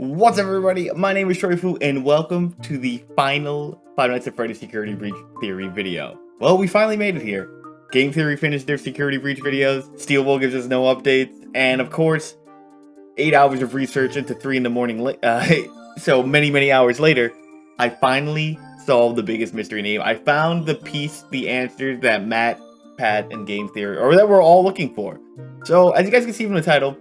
What's up, everybody? My name is Troyfu, and welcome to the final Five Nights at Freddy's Security Breach Theory video. Well, we finally made it here. Game Theory finished their security breach videos, Steelbowl gives us no updates, and of course, 8 hours of research into 3 in the morning, so many hours later, I finally solved the biggest mystery name. I found the answer that Matt, Pat, and Game Theory, or that we're all looking for. So, as you guys can see from the title,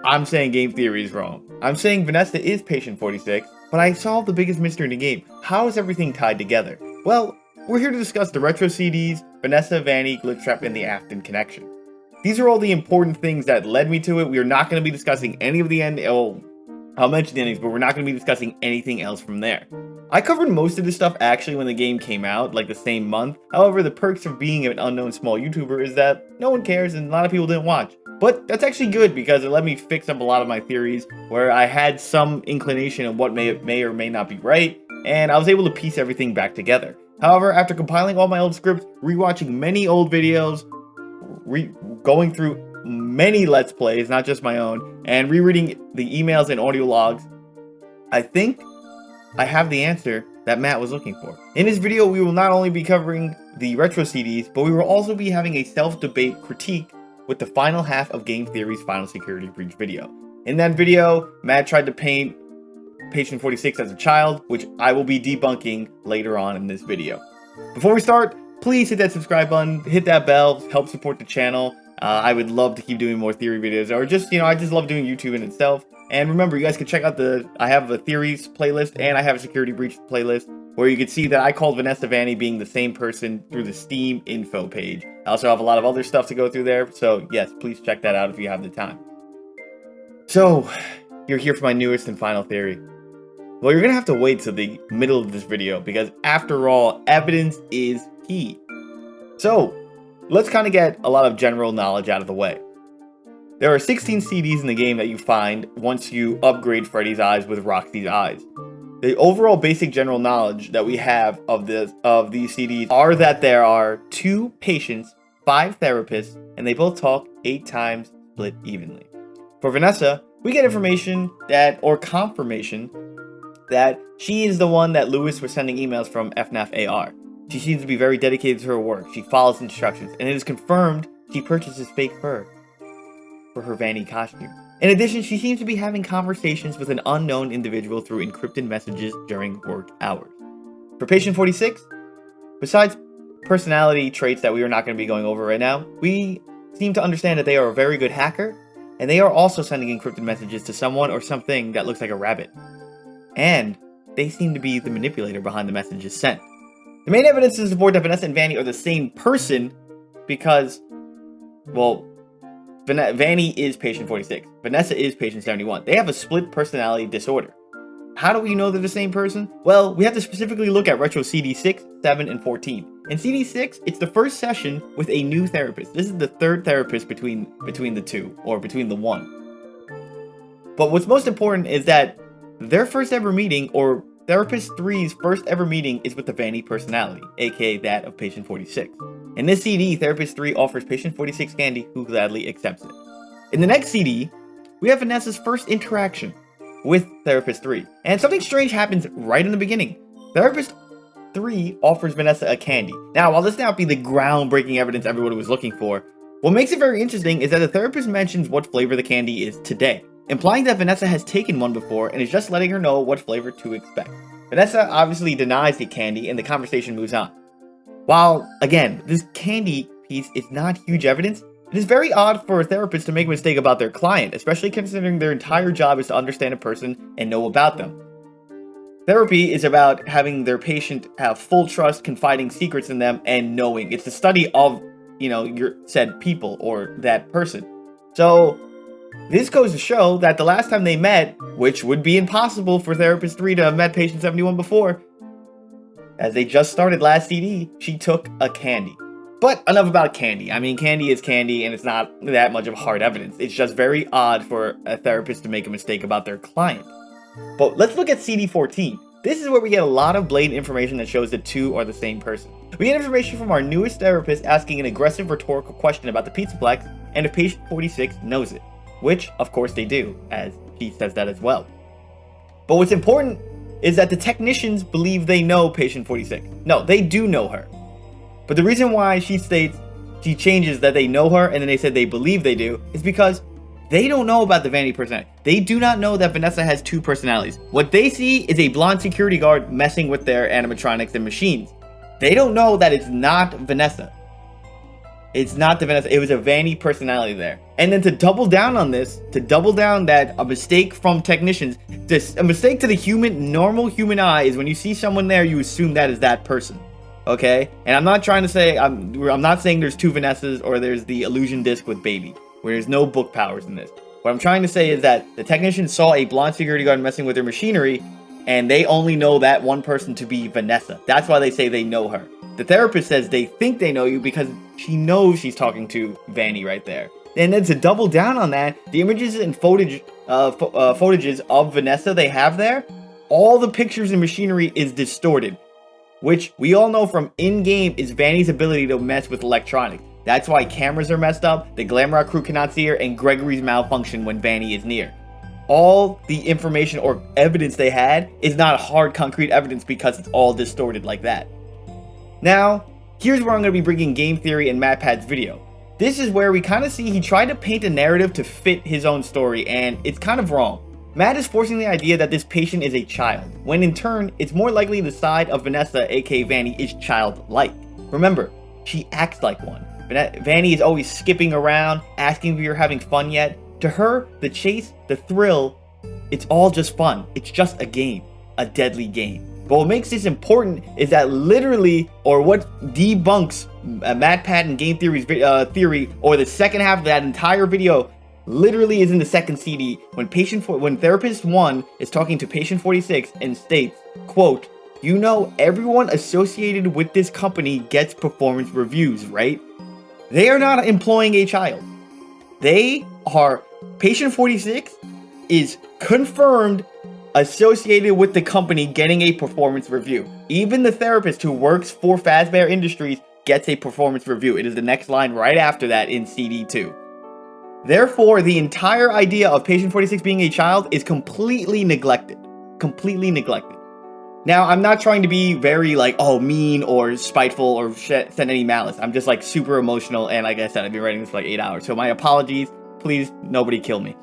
I'm saying Game Theory is wrong. I'm saying Vanessa is Patient 46, but I solved the biggest mystery in the game. How is everything tied together? Well, we're here to discuss the retro CDs, Vanessa, Vanny, Glitch Trap, and the Afton connection. These are all the important things that led me to it. We are not going to be discussing any of the I'll mention the endings, but we're not going to be discussing anything else from there. I covered most of this stuff actually when the game came out, like the same month. However, the perks of being an unknown small YouTuber is that no one cares and a lot of people didn't watch. But that's actually good because it let me fix up a lot of my theories where I had some inclination of what may or may not be right, and I was able to piece everything back together. However, after compiling all my old scripts, rewatching many old videos, going through many Let's Plays, not just my own, and rereading the emails and audio logs, I think I have the answer that Matt was looking for. In this video, we will not only be covering the retro CDs, but we will also be having a self-debate critique with the final half of Game Theory's final security breach video. In that video, Matt tried to paint Patient 46 as a child, which I will be debunking later on in this video. Before we start, please hit that subscribe button, hit that bell, help support the channel. I would love to keep doing more theory videos, or just, I just love doing YouTube in itself. And remember, you guys can check out I have a theories playlist, and I have a security breach playlist, where you can see that I called Vanessa Vanny being the same person through the Steam info page. I also have a lot of other stuff to go through there, so yes, please check that out if you have the time. So, you're here for my newest and final theory. Well, you're gonna have to wait till the middle of this video, because after all, evidence is key. So, let's kind of get a lot of general knowledge out of the way. There are 16 CDs in the game that you find once you upgrade Freddy's eyes with Roxy's eyes. The overall basic general knowledge that we have of these CDs are that there are 2 patients, 5 therapists, and they both talk 8 times split evenly. For Vanessa, we get information or confirmation that she is the one that Lewis was sending emails from FNAF AR. She seems to be very dedicated to her work. She follows instructions, and it is confirmed she purchases fake fur for her Vanny costume. In addition, she seems to be having conversations with an unknown individual through encrypted messages during work hours. For Patient 46, besides personality traits that we are not going to be going over right now, we seem to understand that they are a very good hacker, and they are also sending encrypted messages to someone or something that looks like a rabbit. And they seem to be the manipulator behind the messages sent. The main evidence to support that Vanessa and Vanny are the same person because, well, Vanny is Patient 46. Vanessa is Patient 71. They have a split personality disorder. How do we know they're the same person? Well, we have to specifically look at retro CD 6, 7, and 14. In CD 6, it's the first session with a new therapist. This is the third therapist between the two, or between the one. But what's most important is that their first ever meeting, or Therapist 3's first ever meeting, is with the Vanny personality, aka that of Patient 46. In this CD, Therapist 3 offers Patient 46 candy, who gladly accepts it. In the next CD, we have Vanessa's first interaction with Therapist 3, and something strange happens right in the beginning. Therapist 3 offers Vanessa a candy. Now, while this may not be the groundbreaking evidence everybody was looking for, what makes it very interesting is that the therapist mentions what flavor the candy is today, implying that Vanessa has taken one before and is just letting her know what flavor to expect. Vanessa obviously denies the candy and the conversation moves on. While, again, this candy piece is not huge evidence, it is very odd for a therapist to make a mistake about their client, especially considering their entire job is to understand a person and know about them. Therapy is about having their patient have full trust, confiding secrets in them, and knowing. It's the study of, your said people or that person. So, this goes to show that the last time they met, which would be impossible for Therapist 3 to have met Patient 71 before, as they just started last CD, she took a candy. But enough about candy. I mean, candy is candy, and it's not that much of hard evidence. It's just very odd for a therapist to make a mistake about their client. But let's look at CD 14. This is where we get a lot of blatant information that shows the 2 are the same person. We get information from our newest therapist asking an aggressive rhetorical question about the Pizzaplex, and if Patient 46 knows it. Which, of course, they do, as she says that as well. But what's important is that the technicians believe they know patient 46. No, they do know her. But the reason why she states she changes that they know her and then they said they believe they do is because they don't know about the Vanny personality. They do not know that Vanessa has two personalities. What they see is a blonde security guard messing with their animatronics and machines. They don't know that it's not Vanessa. It's not the Vanessa. It was a Vanny personality there. And then to double down on this, to double down that a mistake from technicians, a mistake to the normal human eye is when you see someone there, you assume that is that person. Okay? And I'm not trying to say, I'm not saying there's two Vanessas or there's the illusion disc with baby, where there's no book powers in this. What I'm trying to say is that the technicians saw a blonde security guard messing with their machinery, and they only know that one person to be Vanessa. That's why they say they know her. The therapist says they think they know you because she knows she's talking to Vanny right there. And then to double down on that, the images and footages of Vanessa they have there, all the pictures and machinery is distorted, which we all know from in-game is Vanny's ability to mess with electronics. That's why cameras are messed up, the Glamrock crew cannot see her, and Gregory's malfunction when Vanny is near. All the information or evidence they had is not hard, concrete evidence because it's all distorted like that. Now, here's where I'm going to be bringing game theory and MatPat's video. This is where we kind of see he tried to paint a narrative to fit his own story, and it's kind of wrong. Matt is forcing the idea that this patient is a child, when in turn, it's more likely the side of Vanessa, aka Vanny, is childlike. Remember, she acts like one. Vanny is always skipping around, asking if you're having fun yet. To her, the chase, the thrill, it's all just fun. It's just a game, a deadly game. But what makes this important is that literally, or what debunks MatPat and Game Theory's theory, or the second half of that entire video, literally is in the second CD when therapist 1 is talking to patient 46 and states, quote, "You know everyone associated with this company gets performance reviews, right?" They are not employing a child. They are, patient 46 is confirmed associated with the company getting a performance review. Even the therapist who works for Fazbear Industries gets a performance review. It is the next line right after that in CD2. Therefore, the entire idea of patient 46 being a child is completely neglected. Completely neglected. Now, I'm not trying to be very, like, oh, mean or spiteful or send any malice. I'm just, like, super emotional, and like I said, I've been writing this for, like, 8 hours. So my apologies. Please, nobody kill me.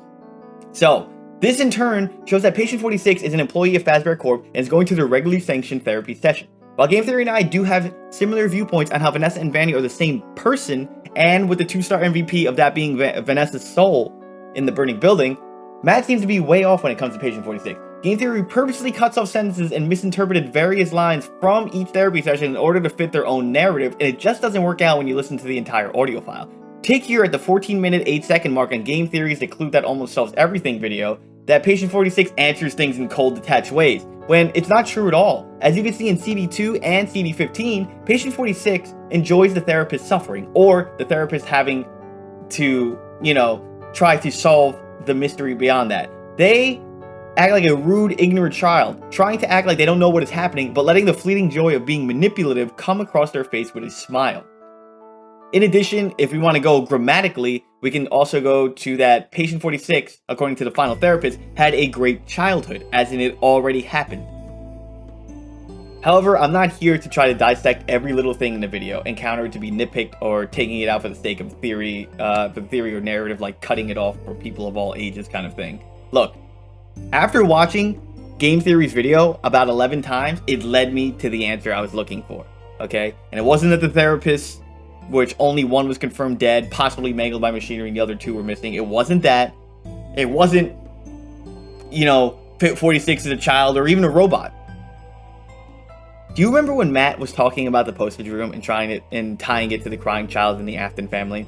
So, this in turn shows that patient 46 is an employee of Fazbear Corp and is going to their regularly sanctioned therapy session. While Game Theory and I do have similar viewpoints on how Vanessa and Vanny are the same person, and with the 2-star MVP of that being Vanessa's soul in the burning building, Matt seems to be way off when it comes to patient 46. Game Theory purposely cuts off sentences and misinterpreted various lines from each therapy session in order to fit their own narrative, and it just doesn't work out when you listen to the entire audio file. Take here at the 14-minute 8-second mark on Game Theory's The Clue That Almost Solves Everything video that patient 46 answers things in cold, detached ways, when it's not true at all. As you can see in CD2 and CD15, patient 46 enjoys the therapist's suffering, or the therapist having to, try to solve the mystery beyond that. They act like a rude, ignorant child, trying to act like they don't know what is happening, but letting the fleeting joy of being manipulative come across their face with a smile. In addition, if we want to go grammatically, we can also go to that patient 46, according to the final therapist, had a great childhood, as in it already happened. However, I'm not here to try to dissect every little thing in the video and counter it to be nitpicked or taking it out for the sake of theory, or narrative, like cutting it off for people of all ages kind of thing. Look, after watching Game Theory's video about 11 times, it led me to the answer I was looking for, okay? And it wasn't that the therapists, which only one was confirmed dead, possibly mangled by machinery, and the other two were missing. It wasn't that. It wasn't, 46 is a child or even a robot. Do you remember when Matt was talking about the postage room and tying it to the crying child in the Afton family?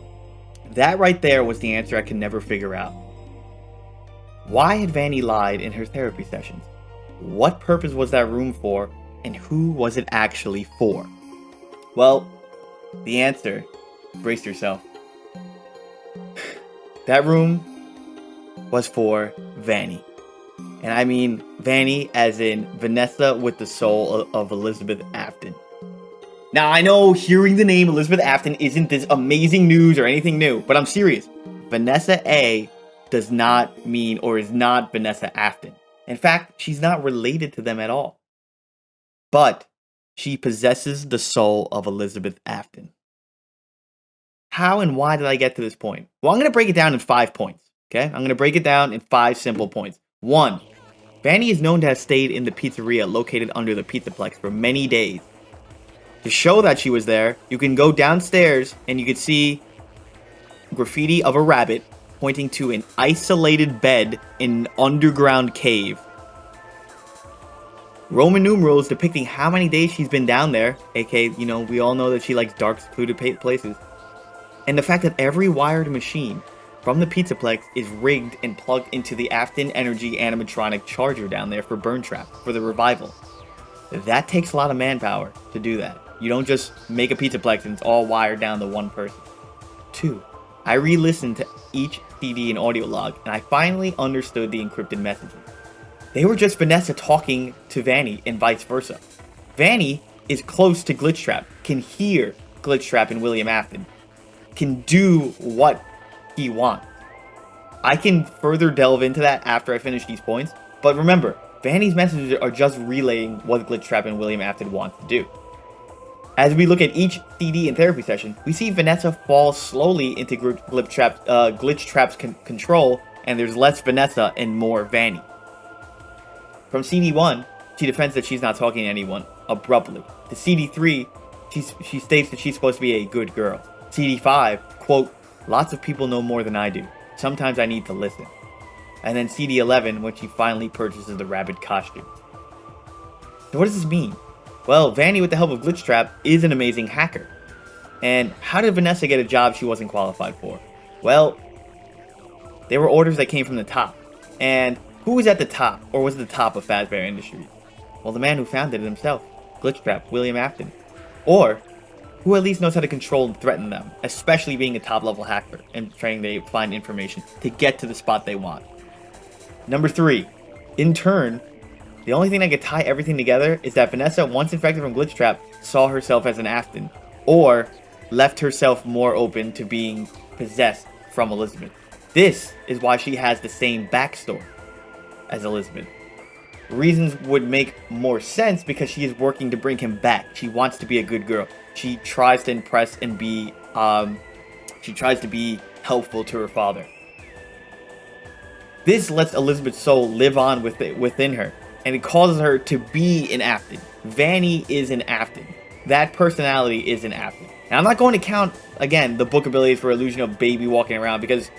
That right there was the answer I could never figure out. Why had Vanny lied in her therapy sessions? What purpose was that room for, and who was it actually for? Well, the answer, brace yourself. That room was for Vanny. And I mean Vanny as in Vanessa with the soul of Elizabeth Afton. Now, I know hearing the name Elizabeth Afton isn't this amazing news or anything new, but I'm serious. Vanessa A does not mean or is not Vanessa Afton. In fact, she's not related to them at all. But she possesses the soul of Elizabeth Afton. How and why did I get to this point? Well, I'm going to break it down in 5 points. Okay? I'm going to break it down in 5 simple points. 1. Vanny is known to have stayed in the pizzeria located under the Pizzaplex for many days. To show that she was there, you can go downstairs and you can see graffiti of a rabbit pointing to an isolated bed in an underground cave. Roman numerals depicting how many days she's been down there, aka, we all know that she likes dark, secluded places. And the fact that every wired machine from the Pizzaplex is rigged and plugged into the Afton Energy animatronic charger down there for Burn Trap, for the revival. That takes a lot of manpower to do that. You don't just make a Pizzaplex and it's all wired down to one person. 2. I re-listened to each CD and audio log, and I finally understood the encrypted messages. They were just Vanessa talking to Vanny and vice versa. Vanny is close to Glitchtrap, can hear Glitchtrap and William Afton, can do what he wants. I can further delve into that after I finish these points, but remember, Vanny's messages are just relaying what Glitchtrap and William Afton want to do. As we look at each CD and therapy session, we see Vanessa fall slowly into Glitchtrap's control, and there's less Vanessa and more Vanny. From CD 1, she defends that she's not talking to anyone abruptly. To CD 3, she states that she's supposed to be a good girl. CD 5, quote, lots of people know more than I do. Sometimes I need to listen. And then CD 11, when she finally purchases the rabbit costume. So what does this mean? Well, Vanny, with the help of Glitchtrap, is an amazing hacker. And how did Vanessa get a job she wasn't qualified for? Well, there were orders that came from the top. And who was at the top, or was at the top of Fazbear Industries? Well, the man who founded it himself, Glitchtrap, William Afton. Or who at least knows how to control and threaten them, especially being a top-level hacker and trying to find information to get to the spot they want. Number 3, in turn, the only thing that could tie everything together is that Vanessa, once infected from Glitchtrap, saw herself as an Afton, or left herself more open to being possessed from Elizabeth. This is why she has the same backstory as Elizabeth. Reasons would make more sense because she is working to bring him back. She wants to be a good girl. She tries to impress and be, she tries to be helpful to her father. This lets Elizabeth's soul live on within her, and it causes her to be an Afton. Vanny is an Afton. That personality is an Afton. And I'm not going to count, again, the book abilities for illusion of baby walking around because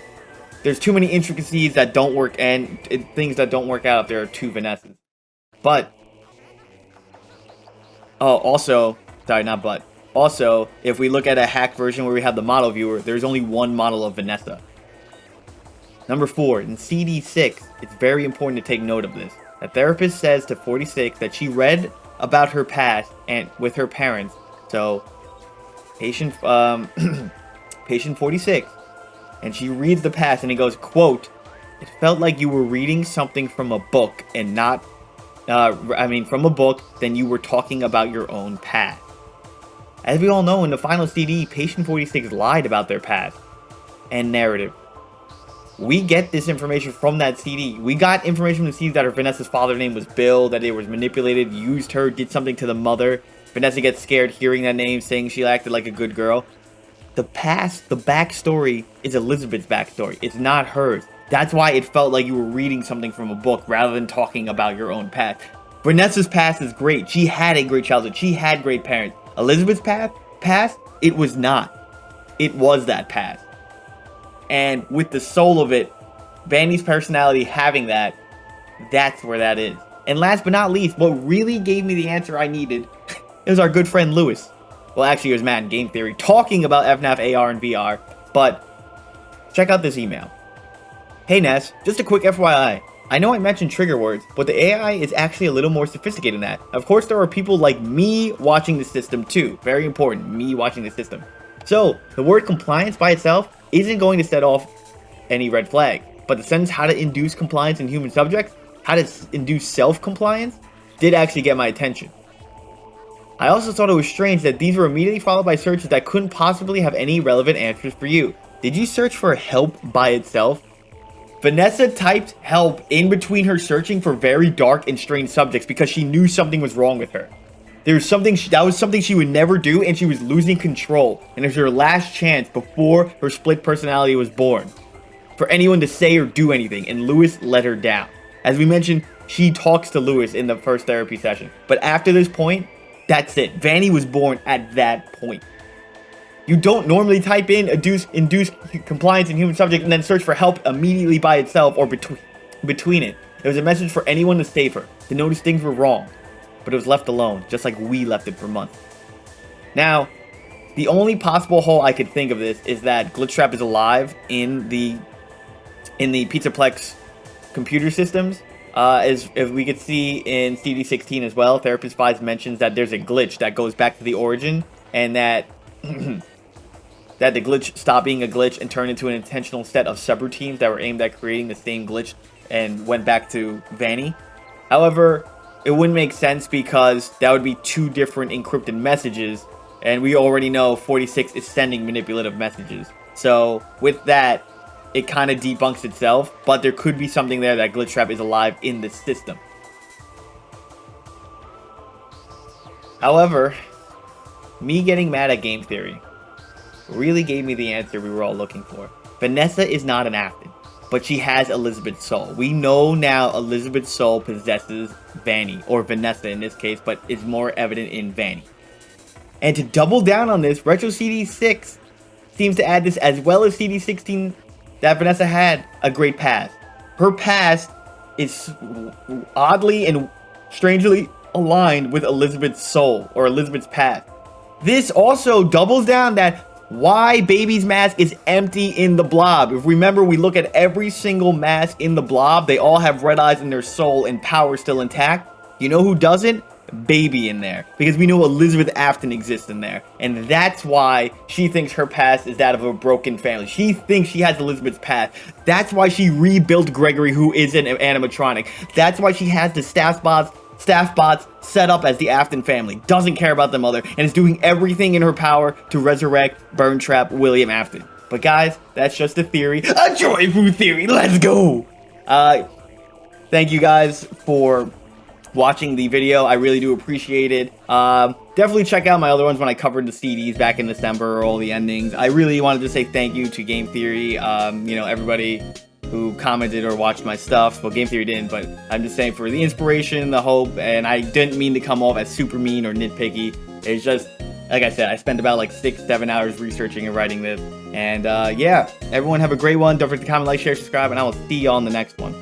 there's too many intricacies that don't work and things that don't work out if there are 2 Vanessas. But, also, if we look at a hack version where we have the model viewer, there's only one model of Vanessa. Number 4, in CD 6, it's very important to take note of this. A therapist says to 46 that she read about her past and with her parents. So, patient 46, and she reads the past and it goes, quote, it felt like you were reading something from a book and not, from a book, then you were talking about your own past. As we all know, in the final CD, patient 46 lied about their past and narrative. We get this information from that CD. We got information from the CD that her Vanessa's father's name was Bill, that it was manipulated, used her, did something to the mother. Vanessa gets scared hearing that name, saying she acted like a good girl. The past, the backstory is Elizabeth's backstory. It's not hers. That's why it felt like you were reading something from a book rather than talking about your own past. Vanessa's past is great. She had a great childhood. She had great parents. Elizabeth's past, it was not. It was that past. And with the soul of it, Vanny's personality having that, that's where that is. And last but not least, what really gave me the answer I needed is our good friend Lewis. Well, actually, it was Matt in Game Theory talking about FNAF AR and VR. But check out this email. Hey Ness, just a quick FYI. I know I mentioned trigger words, but the AI is actually a little more sophisticated than that. Of course, there are people like me watching the system too. Very important, me watching the system. So, the word compliance by itself isn't going to set off any red flag. But the sentence how to induce compliance in human subjects, how to induce self-compliance, did actually get my attention. I also thought it was strange that these were immediately followed by searches that couldn't possibly have any relevant answers for you. Did you search for help by itself? Vanessa typed help in between her searching for very dark and strange subjects because she knew something was wrong with her. There was something that was something she would never do, and she was losing control. And it was her last chance before her split personality was born for anyone to say or do anything, and Lewis let her down. As we mentioned, she talks to Lewis in the first therapy session. But after this point, that's it. Vanny was born at that point. You don't normally type in induce compliance in human subject and then search for help immediately by itself or between it. It was a message for anyone to save her, to notice things were wrong. But it was left alone, just like we left it for months. Now, the only possible hole I could think of this is that Glitchtrap is alive in the Pizzaplex computer systems. As we could see in CD16 as well, Therapist 5 mentions that there's a glitch that goes back to the origin, and that that the glitch stopped being a glitch and turned into an intentional set of subroutines that were aimed at creating the same glitch and went back to Vanny. However, it wouldn't make sense because that would be two different encrypted messages, and we already know 46 is sending manipulative messages. So with that, it kind of debunks itself, but there could be something there that Glitchtrap is alive in the system. However, me getting mad at game theory really gave me the answer we were all looking for. Vanessa is not an Afton, but she has Elizabeth's soul. We know now Elizabeth's soul possesses Vanny, or Vanessa in this case, but is more evident in Vanny. And to double down on this, Retro CD6 seems to add this, as well as CD16, that Vanessa had a great past. Her past is oddly and strangely aligned with Elizabeth's soul, or Elizabeth's past. This also doubles down that why Baby's mask is empty in the blob. If we remember, we look at every single mask in the blob, they all have red eyes in their soul and power still intact. You know who doesn't? Baby in there, because we know Elizabeth Afton exists in there, and that's why she thinks her past is that of a broken family. She thinks she has Elizabeth's past. That's why she rebuilt Gregory, who is an animatronic. That's why she has the staff bots set up as the Afton family, doesn't care about the mother, and is doing everything in her power to resurrect Burn Trap William Afton. But guys, that's just a theory, a Troyfu theory. Let's go. Thank you guys for watching the video. I really do appreciate it. Definitely check out my other ones when I covered the CDs back in December, or all the endings. I really wanted to say thank you to Game Theory, you know, everybody who commented or watched my stuff. Well, Game Theory didn't, but I'm just saying for the inspiration, the hope, and I didn't mean to come off as super mean or nitpicky. It's just, like I said, I spent about like 6-7 hours researching and writing this. And yeah, everyone have a great one. Don't forget to comment, like, share, subscribe, and I will see you all in the next one.